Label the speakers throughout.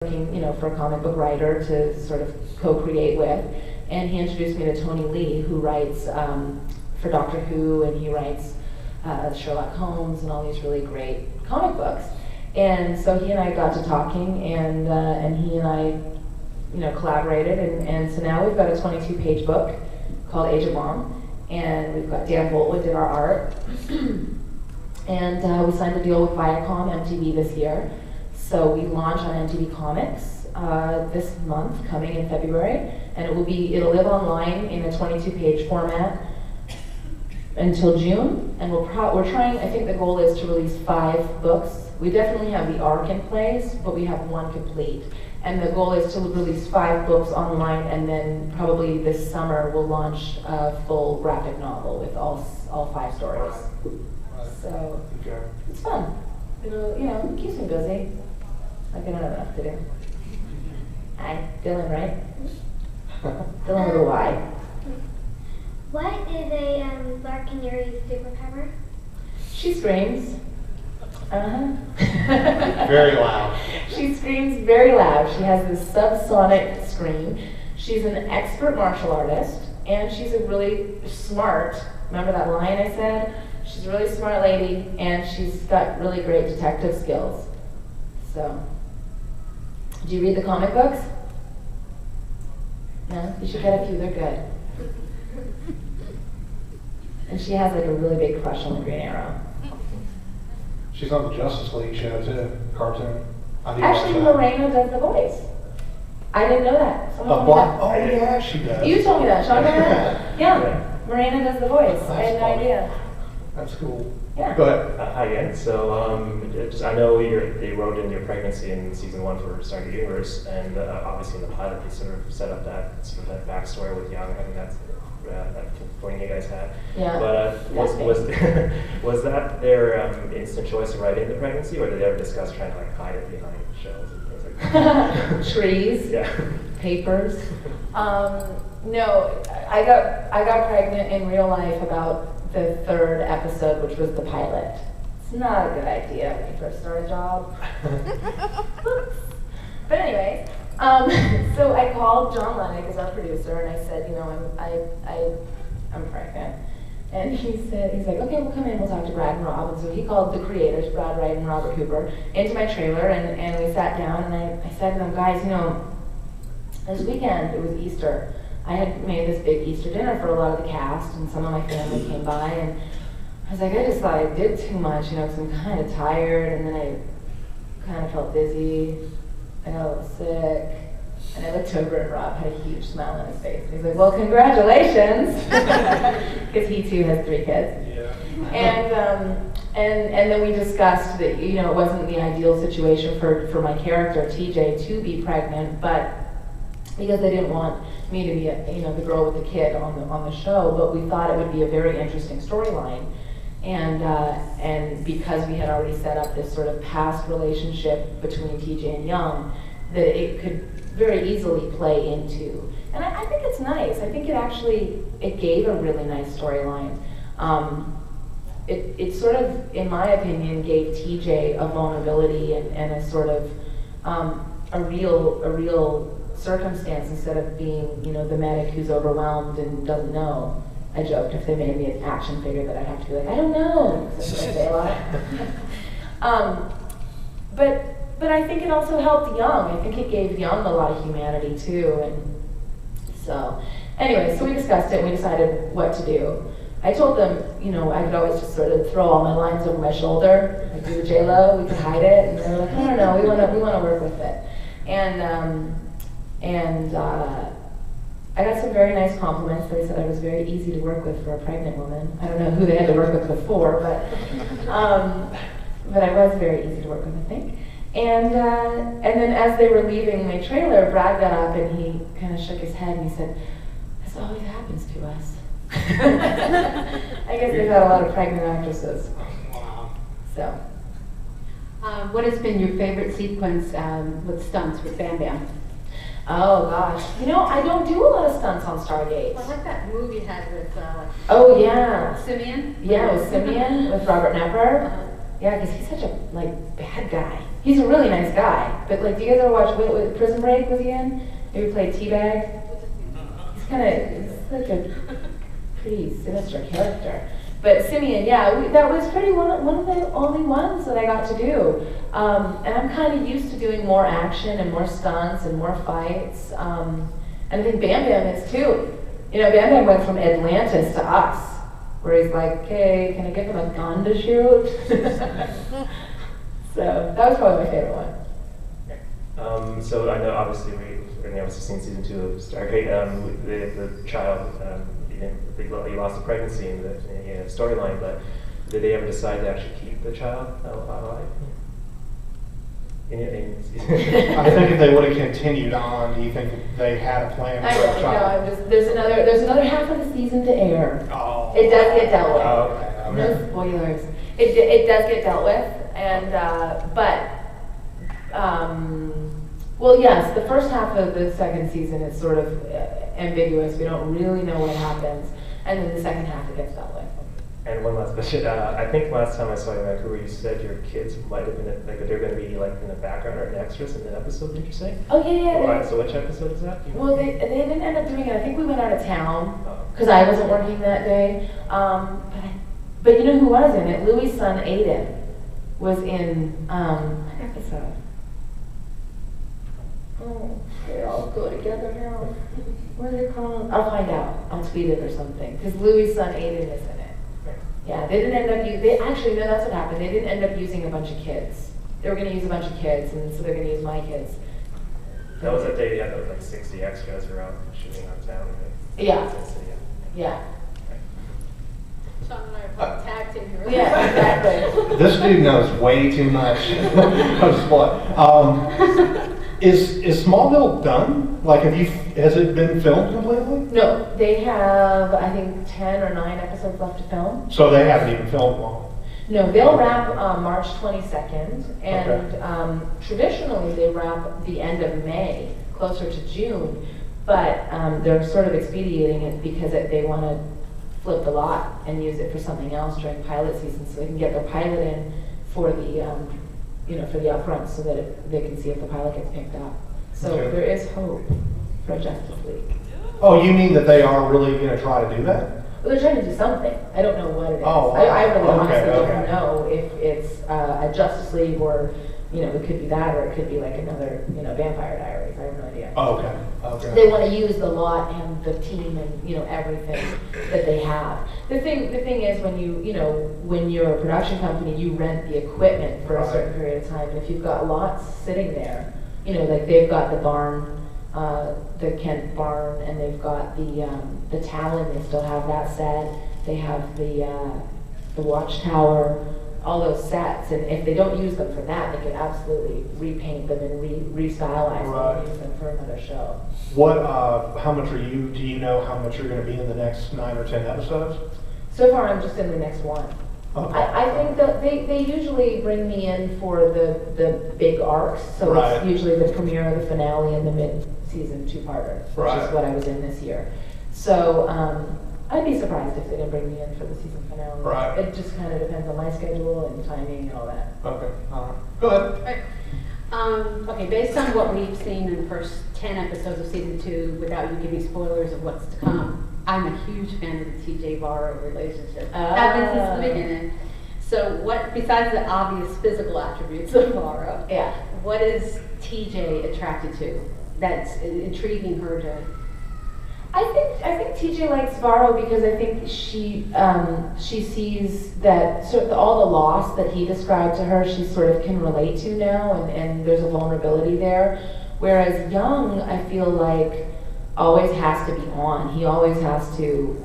Speaker 1: looking, for a comic book writer to sort of co-create with, and he introduced me to Tony Lee, who writes for Doctor Who, and he writes Sherlock Holmes and all these really great comic books. And so he and I got to talking, and he and I, collaborated, and so now we've got a 22-page book called Age of Mom, and we've got Dan Boltwood did our art, and we signed a deal with Viacom MTV this year. So we launch on MTV Comics this month, coming in February, and it'll live online in a 22-page format until June, and we're trying. I think the goal is to release 5 books. We definitely have the arc in place, but we have one complete, and the goal is to release 5 books online, and then probably this summer we'll launch a full graphic novel with all 5 stories. So it's fun. It keeps me busy. Like I don't have enough to do. Hi, Dylan, right? Dylan with a Y.
Speaker 2: What is a Black Canary's superpower?
Speaker 1: She screams.
Speaker 3: Very loud.
Speaker 1: She screams very loud. She has this subsonic scream. She's an expert martial artist, and she's a really smart, remember that line I said? She's a really smart lady, and she's got really great detective skills. So, do you read the comic books? No? You should get a few, they're good. And she has like a really big crush on the Green Arrow.
Speaker 3: She's on the Justice League show too, cartoon.
Speaker 1: Actually, Morena does the voice. I didn't know that. Someone told me that.
Speaker 3: Oh yeah, she does.
Speaker 1: You told me that, Sean. Yeah, Morena does the voice. I had no idea.
Speaker 3: That's cool.
Speaker 1: Yeah.
Speaker 3: Go ahead.
Speaker 4: Hi again. So I know they wrote in your pregnancy in season 1 for Stargate Universe, and obviously in the pilot they sort of set up that backstory with Young. I think that's that point you guys had.
Speaker 1: Yeah.
Speaker 4: But was that their instant choice of writing the pregnancy, or did they ever discuss trying to hide it behind shows and things like that?
Speaker 1: Trees.
Speaker 4: Yeah.
Speaker 1: Papers. No, I got pregnant in real life about the 3rd episode, which was the pilot. It's not a good idea when you first start a job. But anyway, so I called John Lennox as our producer, and I said, I'm pregnant. And he's like, okay, we'll come in, we'll talk to Brad and Rob. And so he called the creators, Brad Wright and Robert Cooper, into my trailer, and we sat down, and I said to them, guys, this weekend, it was Easter. I had made this big Easter dinner for a lot of the cast, and some of my family came by, and I was like, I just thought I did too much, because I'm kind of tired, and then I kind of felt dizzy, I got a little sick, and I looked over and Rob had a huge smile on his face. And he's like, well, congratulations, because he too has 3 kids.
Speaker 3: Yeah.
Speaker 1: And then we discussed that, it wasn't the ideal situation for my character, TJ, to be pregnant, but because they didn't want me to be the girl with the kid on the show, but we thought it would be a very interesting storyline, and because we had already set up this sort of past relationship between TJ and Young, that it could very easily play into, and I think it's nice. I think it gave a really nice storyline. It sort of, in my opinion, gave TJ a vulnerability and a sort of a real circumstance, instead of being, the medic who's overwhelmed and doesn't know. I joked if they made me an action figure that I'd have to be like, I don't know. That's what I say a lot. But I think it also helped Young. I think it gave Young a lot of humanity too. And so, anyway, so we discussed it and we decided what to do. I told them, I could always just sort of throw all my lines over my shoulder, like do the J-Lo, we could hide it, and they were like, I don't know, we want to work with it. And I got some very nice compliments. They said I was very easy to work with for a pregnant woman. I don't know who they had to work with before, but I was very easy to work with, I think. And then as they were leaving my trailer, Brad got up and he kind of shook his head and he said, "This always happens to us." I guess they've had a lot of pregnant actresses.
Speaker 3: Wow.
Speaker 1: So.
Speaker 5: What has been your favorite sequence with stunts with Bam Bam?
Speaker 1: Oh gosh, I don't do a lot of stunts on Stargate.
Speaker 5: Well, I like that movie you had with
Speaker 1: Oh yeah,
Speaker 5: Simeon.
Speaker 1: Yeah, with Simeon with Robert Nepper. Yeah, because he's such a bad guy. He's a really nice guy. But like, do you guys ever watch what Prison Break? Was he in? Maybe played Teabag. He's like a pretty sinister character. But Simeon, yeah, that was pretty one of the only ones that I got to do. And I'm kind of used to doing more action and more stunts and more fights. And I think Bam Bam is too. You know, Bam Bam went from Atlantis to us, where he's like, "Hey, can I give him a gun to shoot?" So that was probably my favorite one.
Speaker 4: So I know obviously we've obviously seen season 2 of Stargate. The child, they lost the pregnancy in the storyline, but did they ever decide to actually keep the child alive?
Speaker 3: I think if they would have continued on, do you think they had a plan
Speaker 1: I
Speaker 3: for
Speaker 1: don't
Speaker 3: a
Speaker 1: know.
Speaker 3: child?
Speaker 1: There's another half of the season to air.
Speaker 3: Oh.
Speaker 1: It does get dealt with.
Speaker 3: Oh, okay.
Speaker 1: No spoilers. It does get dealt with, and well, yes, the first half of the second season is sort of ambiguous. We don't really know what happens, and then the second half it gets dealt with.
Speaker 4: And one last question. I think last time I saw you in Vancouver, you said your kids might have been like they're going to be like in the background or in extras in an episode. Did you say?
Speaker 1: Oh yeah.
Speaker 4: Right, so which episode is that?
Speaker 1: Well, they didn't end up doing it. I think we went out of town because I wasn't working that day. But you know who was in it? Louis' son Aiden was in what episode? Oh, they all go together now. What are they called? I'll find out. I'll tweet it or something. Because Louis' son Aiden is in it. Yeah, they didn't end up actually, no, that's what happened. They didn't end up using a bunch of kids. They were going to use a bunch of kids, and so they're going to use my kids.
Speaker 4: That was a day, yeah, there was like 60 extras around shooting on town. Right?
Speaker 1: Yeah. Yeah.
Speaker 5: Sean and I are playing tag team here.
Speaker 1: Yeah, exactly.
Speaker 3: This dude knows way too much of sport. Is Smallville done? Like, has it been filmed completely?
Speaker 1: No, they have, I think, 10 or 9 episodes left to film.
Speaker 3: So they haven't even filmed one.
Speaker 1: No, they'll wrap March 22nd, and
Speaker 3: Okay.
Speaker 1: Traditionally they wrap the end of May, closer to June, but they're sort of expediting it because they want to flip the lot and use it for something else during pilot season, so they can get their pilot in for the for the upfront, so that they can see if the pilot gets picked up. So
Speaker 3: Okay.
Speaker 1: there is hope for Justice League.
Speaker 3: Oh, you mean that they are really going to try to do that?
Speaker 1: Well, they're trying to do something. I don't know what it is.
Speaker 3: Oh,
Speaker 1: I really
Speaker 3: okay,
Speaker 1: honestly
Speaker 3: okay.
Speaker 1: don't know if it's a Justice League or, it could be that, or it could be like another, Vampire Diaries. I have no idea.
Speaker 3: Oh, okay.
Speaker 1: They want to use the lot and the team and everything that they have. The thing is when when you're a production company, you rent the equipment for a certain period of time. And if you've got lots sitting there, like they've got the barn, the Kent barn, and they've got the Talon. They still have that set. They have the Watchtower. All those sets, and if they don't use them for that, they could absolutely repaint them and restylize them and use them for another show.
Speaker 3: How much do you know how much you're going to be in the next 9 or 10 episodes?
Speaker 1: So far, I'm just in the next one.
Speaker 3: Okay.
Speaker 1: I think that they usually bring me in for the big arcs, so it's usually the premiere, the finale, and the mid-season 2-parter, which is what I was in this year. So I'd be surprised if they didn't bring me in for the season finale.
Speaker 3: Right.
Speaker 1: It just kind of depends on my schedule and timing and all that.
Speaker 3: Okay. All right. Go ahead.
Speaker 5: Okay, based on what we've seen in the first 10 episodes of season 2, without you giving spoilers of what's to come, I'm a huge fan of the TJ Varro relationship. Have been since the beginning. So what, besides the obvious physical attributes of Varro, what is TJ attracted to that's intriguing her to?
Speaker 1: I think TJ likes Varro because I think she sees that all the loss that he described to her, she sort of can relate to now, and there's a vulnerability there. Whereas Young, I feel like, always has to be on. He always has to,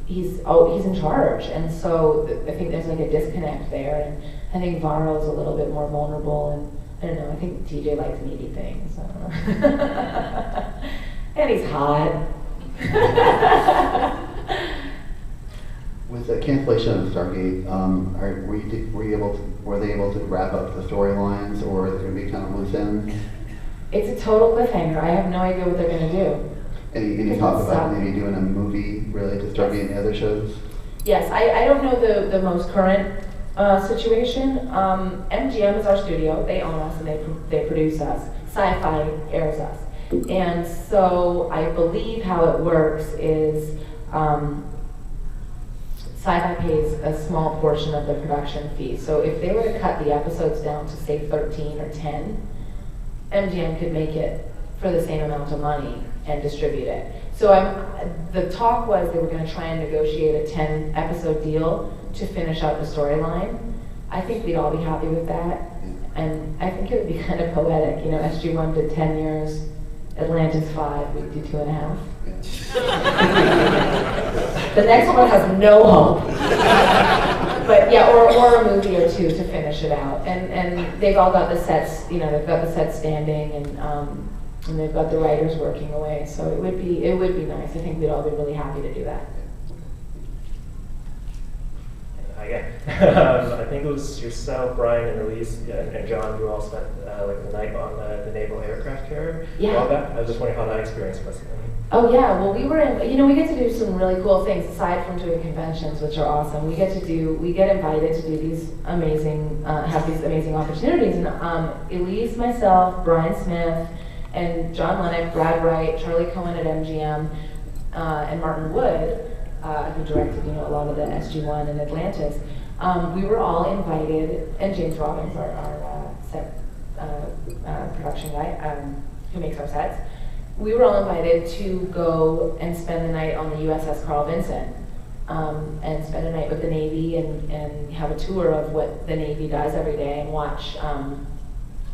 Speaker 1: he's in charge, and so I think there's like a disconnect there. And I think Varro's a little bit more vulnerable, and I don't know. I think TJ likes needy things. I don't know. And he's hot.
Speaker 6: With the cancellation of Stargate, were they able to wrap up the storylines, or is it going to be kind of loose ends?
Speaker 1: It's a total cliffhanger. I have no idea what they're going to do.
Speaker 6: Any talk about maybe doing a movie related to Stargate and other shows?
Speaker 1: Yes, I don't know the most current situation. MGM is our studio. They own us and they produce us. Sci-Fi airs us. And so I believe how it works is Sci-Fi pays a small portion of the production fee. So if they were to cut the episodes down to say 13 or 10, MGM could make it for the same amount of money and distribute it. So the talk was they were going to try and negotiate a 10-episode deal to finish out the storyline. I think we'd all be happy with that. And I think it would be kind of poetic. You know, SG-1 did 10 years, Atlantis 5, we'd do 2.5. The next one has no hope. But yeah, or a movie or two to finish it out. And they've all got the sets, you know, they've got the sets standing and they've got the writers working away. So it would be nice. I think we'd all be really happy to do that.
Speaker 4: Again, I think it was yourself, Brian, and Elise, and John, who all spent like the night on the naval aircraft carrier.
Speaker 1: Yeah.
Speaker 4: All that. I was just wondering how that experience was.
Speaker 1: Oh yeah, well we were in, you know, we get to do some really cool things aside from doing conventions, which are awesome. We get invited to do these amazing, have these amazing opportunities. And Elise, myself, Brian Smith, and John Lennox, Brad Wright, Charlie Cohen at MGM, and Martin Wood, who directed, you know, a lot of the SG-1 and Atlantis. We were all invited, and James Robbins, our set production guy, who makes our sets. We were all invited to go and spend the night on the USS Carl Vinson, and spend a night with the Navy and have a tour of what the Navy does every day and watch.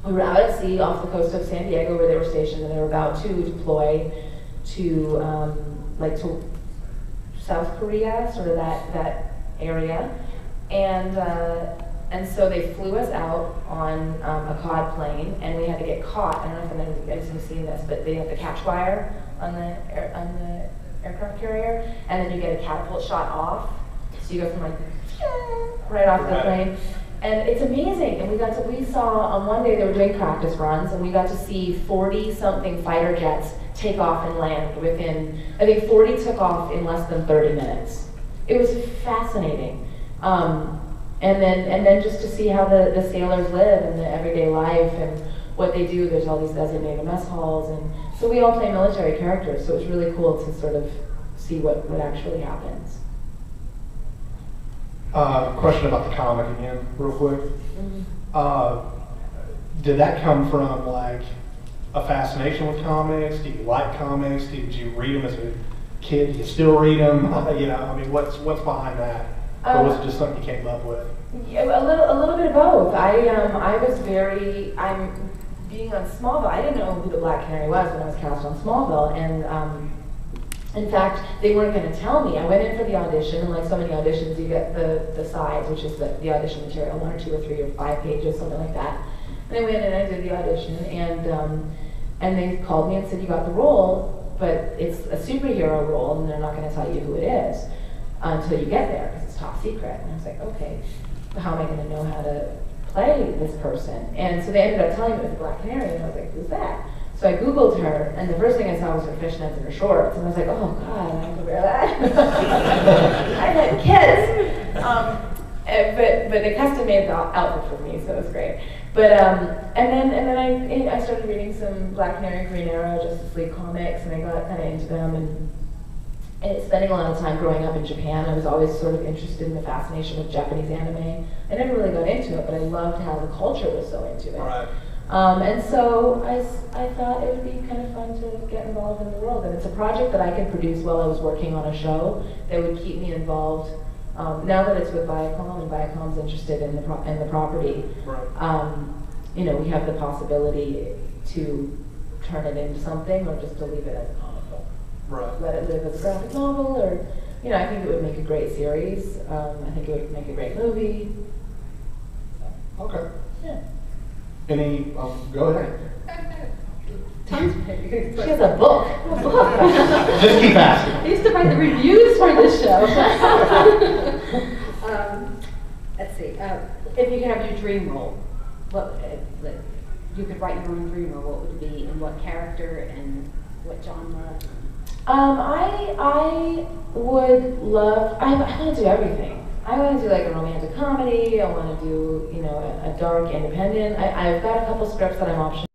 Speaker 1: We were out at sea off the coast of San Diego where they were stationed, and they were about to deploy to to South Korea, sort of that area, and so they flew us out on a cod plane, and we had to get caught. I don't know if any of you guys have seen this, but they have the catch wire on the aircraft carrier, and then you get a catapult shot off, so you go from like right off the plane. And it's amazing, and we saw, on one day they were doing practice runs, and we got to see 40-something fighter jets take off and land within, I think 40 took off in less than 30 minutes. It was fascinating. And then just to see how the sailors live and the everyday life and what they do. There's all these designated mess halls, and so we all play military characters, so it's really cool to sort of see what actually happens.
Speaker 3: Question about the comic again, real quick.
Speaker 1: Mm-hmm.
Speaker 3: Did that come from like a fascination with comics? Do you like comics? Did you read them as a kid? Do you still read them? You know, I mean, what's behind that? Or was it just something you came up with?
Speaker 1: Yeah, a little bit of both. I'm being on Smallville. I didn't know who the Black Canary was when I was cast on Smallville, and in fact, they weren't going to tell me. I went in for the audition, and like so many auditions, you get the sides, which is the audition material, 1 or 2 or 3 or 5 pages, something like that. And I went in and I did the audition, and they called me and said, you got the role, but it's a superhero role, and they're not going to tell you who it is until you get there, because it's top secret. And I was like, okay, how am I going to know how to play this person? And so they ended up telling me it was a Black Canary, and I was like, who's that? So I Googled her, and the first thing I saw was her fishnets and her shorts, and I was like, oh God, I have to wear that. I had kids. But they custom made the outfit for me, so it was great. But and then I started reading some Black Canary, Green Arrow, Justice League comics, and I got kind of into them. And spending a lot of time growing up in Japan, I was always sort of interested in the fascination with Japanese anime. I never really got into it, but I loved how the culture was so into it.
Speaker 3: Right.
Speaker 1: And so I thought it would be kind of fun to get involved in the world. And it's a project that I could produce while I was working on a show that would keep me involved. Now that it's with Viacom, and Viacom's interested in the property,
Speaker 3: Right.
Speaker 1: You know, we have the possibility to turn it into something, or just to leave it as a comic book.
Speaker 3: Right.
Speaker 1: Let it live as a graphic novel, or, you know, I think it would make a great series. I think it would make a great movie.
Speaker 3: Okay.
Speaker 1: Yeah.
Speaker 3: Go ahead.
Speaker 5: Tons.
Speaker 1: She has a book.
Speaker 3: Just keep asking.
Speaker 5: I used to write the reviews for this show. Let's see. If you could have your dream role, what you could write your own dream role, what would it be, and what character, and what genre?
Speaker 1: I would love. I want to do everything. I want to do like a romantic comedy. I want to do, you know, a dark independent. I've got a couple scripts that I'm optioning.